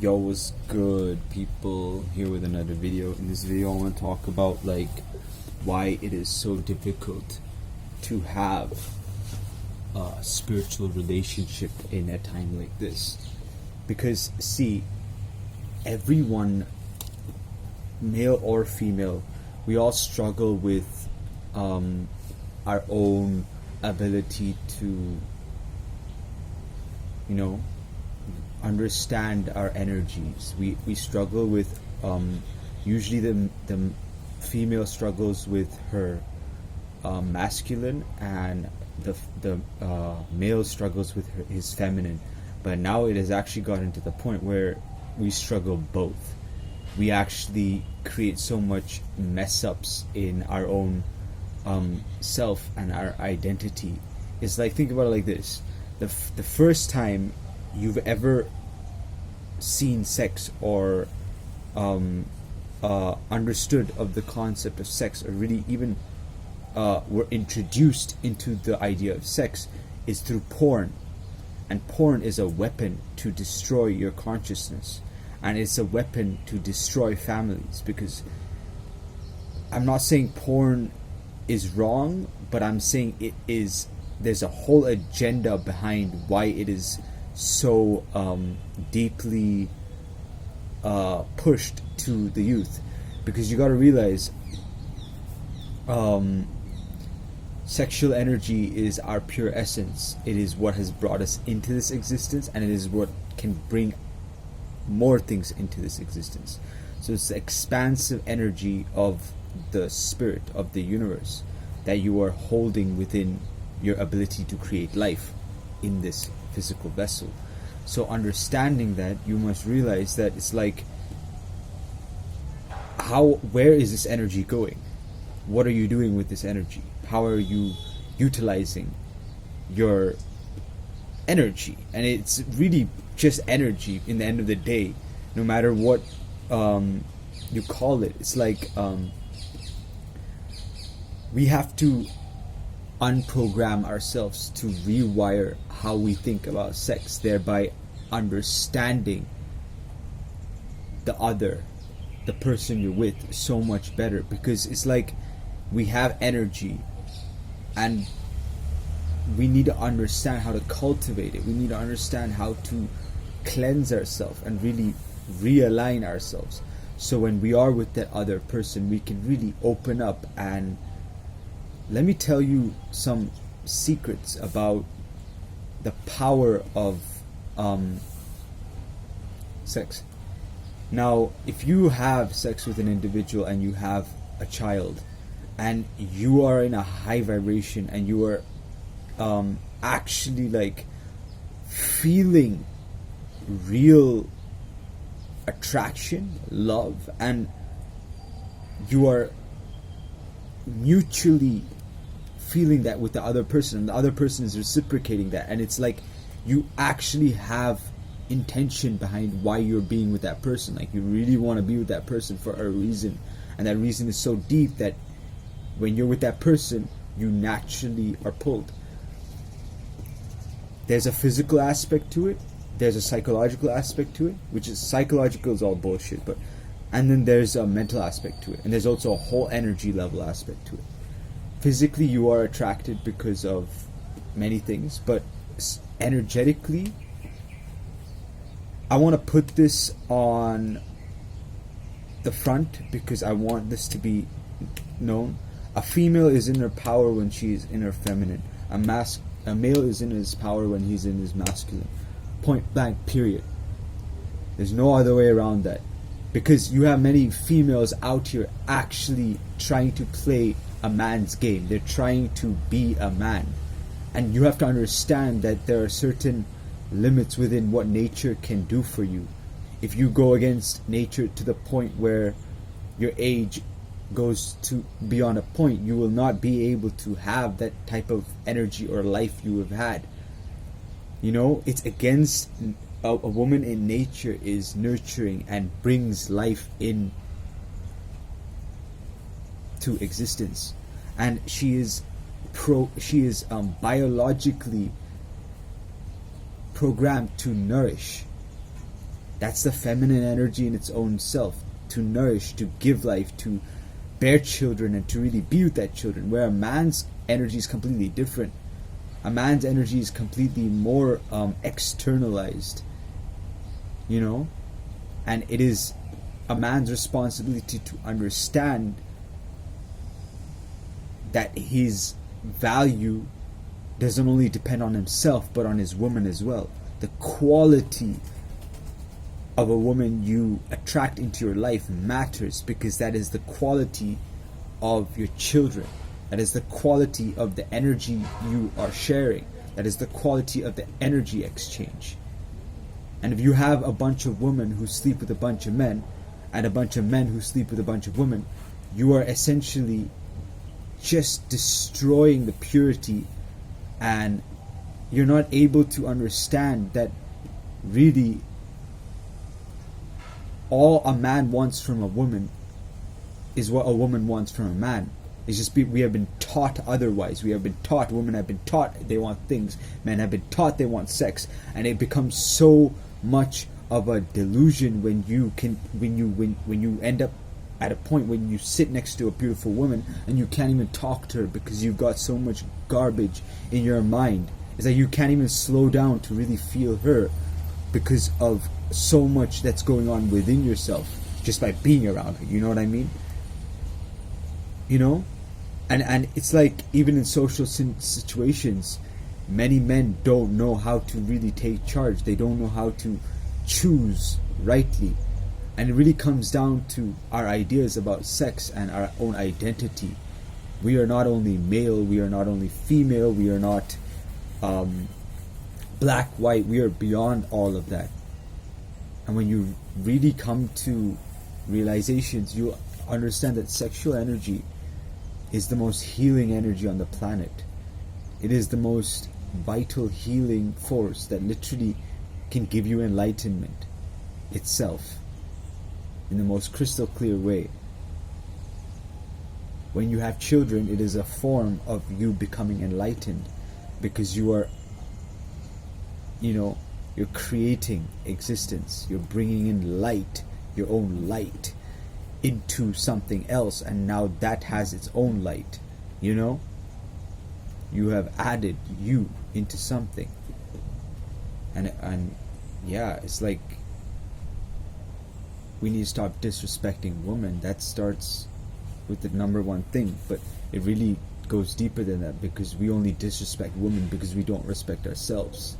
Yo, what's good, people? Here with another video. In this video I want to talk about like why it is so difficult to have a spiritual relationship in a time like this. Because see, everyone, male or female, we all struggle with our own ability to, understand our energies. We struggle with usually the female struggles with her masculine, and the male struggles with his feminine. But now it has actually gotten to the point where we struggle both. We actually create so much mess ups in our own self and our identity. It's like, think about it like this: the first time you've ever seen sex or understood of the concept of sex, or really even were introduced into the idea of sex, is through porn. And porn is a weapon to destroy your consciousness, and it's a weapon to destroy families. Because I'm not saying porn is wrong, but I'm saying there's a whole agenda behind why it is so deeply pushed to the youth. Because you got to realize sexual energy is our pure essence. It is what has brought us into this existence, and it is what can bring more things into this existence. So it's the expansive energy of the spirit of the universe that you are holding within your ability to create life in this physical vessel. So understanding that, you must realize that it's like, where is this energy going? What are you doing with this energy? How are you utilizing your energy? And it's really just energy in the end of the day, no matter what you call it. It's like we have to unprogram ourselves to rewire how we think about sex, thereby understanding the other, the person you're with, so much better. Because it's like we have energy, and we need to understand how to cultivate it. We need to understand how to cleanse ourselves and really realign ourselves, so when we are with that other person, we can really open up. And let me tell you some secrets about the power of sex. Now, if you have sex with an individual and you have a child, and you are in a high vibration, and you are actually like feeling real attraction, love, and you are mutually feeling that with the other person, and the other person is reciprocating that, and it's like you actually have intention behind why you're being with that person. Like, you really want to be with that person for a reason, and that reason is so deep that when you're with that person, you naturally are pulled. There's a physical aspect to it, there's a psychological aspect to it, which is psychological is all bullshit, and then there's a mental aspect to it, and there's also a whole energy level aspect to it. Physically, you are attracted because of many things, but energetically, I want to put this on the front because I want this to be known. A female is in her power when she is in her feminine. A male is in his power when he's in his masculine. Point blank, period. There's no other way around that. Because you have many females out here actually trying to play a man's game. They're trying to be a man. And you have to understand that there are certain limits within what nature can do for you. If you go against nature to the point where your age goes to beyond a point, you will not be able to have that type of energy or life you have had. It's against a woman in nature is nurturing and brings life in to existence, and she is biologically programmed to nourish. That's the feminine energy in its own self, to nourish, to give life, to bear children, and to really be with that children. Where a man's energy is completely different. A man's energy is completely more externalized, you know, and it is a man's responsibility to understand that his value doesn't only depend on himself but on his woman as well. The quality of a woman you attract into your life matters, because that is the quality of your children. That is the quality of the energy you are sharing. That is the quality of the energy exchange. And if you have a bunch of women who sleep with a bunch of men, and a bunch of men who sleep with a bunch of women, you are essentially just destroying the purity, and you're not able to understand that really all a man wants from a woman is what a woman wants from a man. It's just we have been taught otherwise. We have been taught, women have been taught they want things, men have been taught they want sex, and it becomes so much of a delusion when you end up at a point when you sit next to a beautiful woman and you can't even talk to her because you've got so much garbage in your mind. It's like you can't even slow down to really feel her because of so much that's going on within yourself just by being around her. You know what I mean? You know? And it's like, even in social situations, many men don't know how to really take charge. They don't know how to choose rightly. And it really comes down to our ideas about sex and our own identity. We are not only male, we are not only female, we are not black, white, we are beyond all of that. And when you really come to realizations, you understand that sexual energy is the most healing energy on the planet. It is the most vital healing force that literally can give you enlightenment itself in the most crystal clear way. When you have children, it is a form of you becoming enlightened, because you are, you're creating existence. You're bringing in light, your own light, into something else, and now that has its own light. You have added you into something, and yeah, it's like we need to stop disrespecting women. That starts with the number one thing, but it really goes deeper than that, because we only disrespect women because we don't respect ourselves.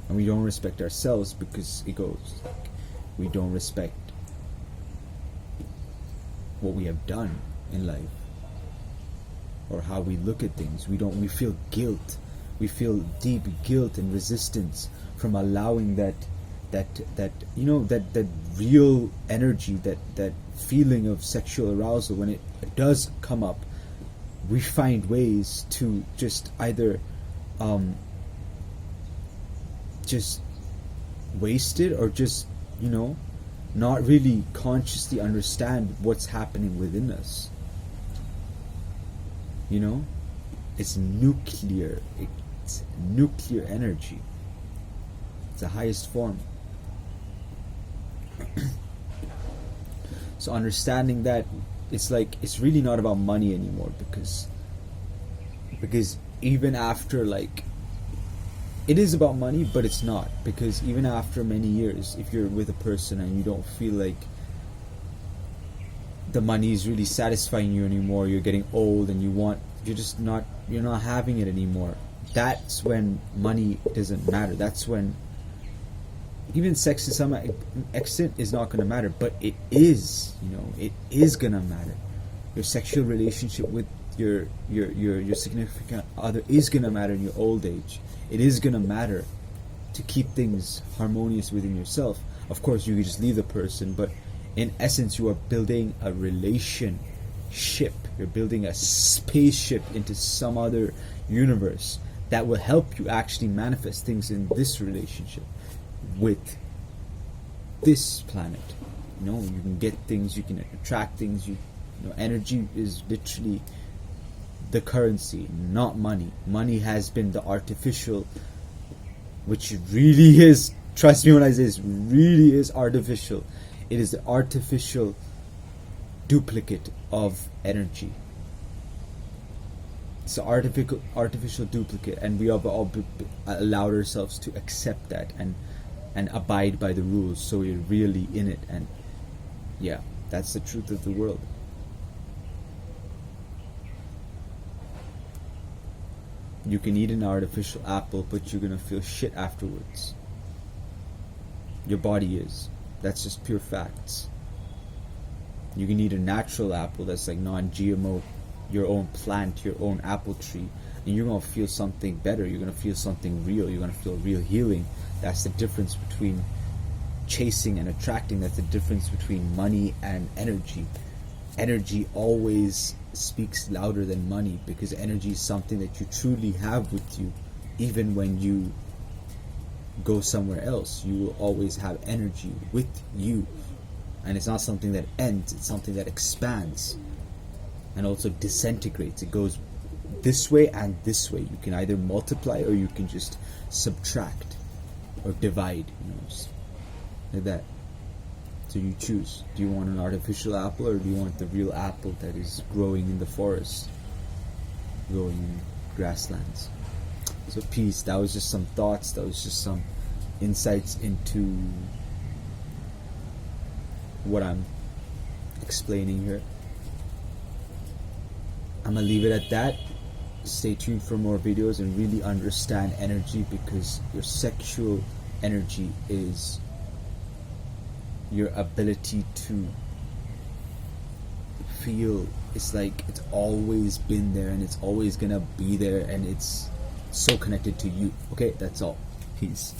And we don't respect ourselves because it goes like, we don't respect what we have done in life, or how we look at things. We feel guilt. We feel deep guilt and resistance from allowing that real energy, that feeling of sexual arousal. When it does come up, we find ways to just either just waste it, or just not really consciously understand what's happening within us. It's nuclear energy. It's the highest form. So understanding that, it's like, it's really not about money anymore, because even after, like, it is about money, but it's not, because even after many years, if you're with a person and you don't feel like the money is really satisfying you anymore, you're getting old and you're not having it anymore, that's when money doesn't matter. That's when even sex to some extent is not going to matter, but it is, it is going to matter. Your sexual relationship with your significant other is going to matter in your old age. It is going to matter to keep things harmonious within yourself. Of course, you can just leave the person, but in essence, you are building a relationship. You're building a spaceship into some other universe that will help you actually manifest things in this relationship with this planet. You can get things, you can attract things. Energy is literally the currency, not money. Money has been the artificial, which really is Trust me when I say this really is artificial. It is the artificial duplicate of energy. It's an artificial duplicate, and we have all allowed ourselves to accept that and abide by the rules, so we're really in it. And yeah, that's the truth of the world. You can eat an artificial apple, but you're gonna feel shit afterwards. Your body is. That's just pure facts. You can eat a natural apple that's like non-GMO, your own plant, your own apple tree, and you're gonna feel something better. You're gonna feel something real. You're gonna feel real healing. That's the difference between chasing and attracting. That's the difference between money and energy. Energy always speaks louder than money, because energy is something that you truly have with you. Even when you go somewhere else, you will always have energy with you, and it's not something that ends, it's something that expands and also disintegrates. It goes this way and this way. You can either multiply or you can just subtract or divide, just like that. So you choose. Do you want an artificial apple, or do you want the real apple that is growing in the forest, growing in grasslands? So peace. That was just some thoughts. That was just some insights into what I'm explaining here. I'm gonna leave it at that. Stay tuned for more videos and really understand energy, because your sexual energy is your ability to feel. It's like it's always been there and it's always gonna be there, and it's so connected to you. Okay, that's all. Peace.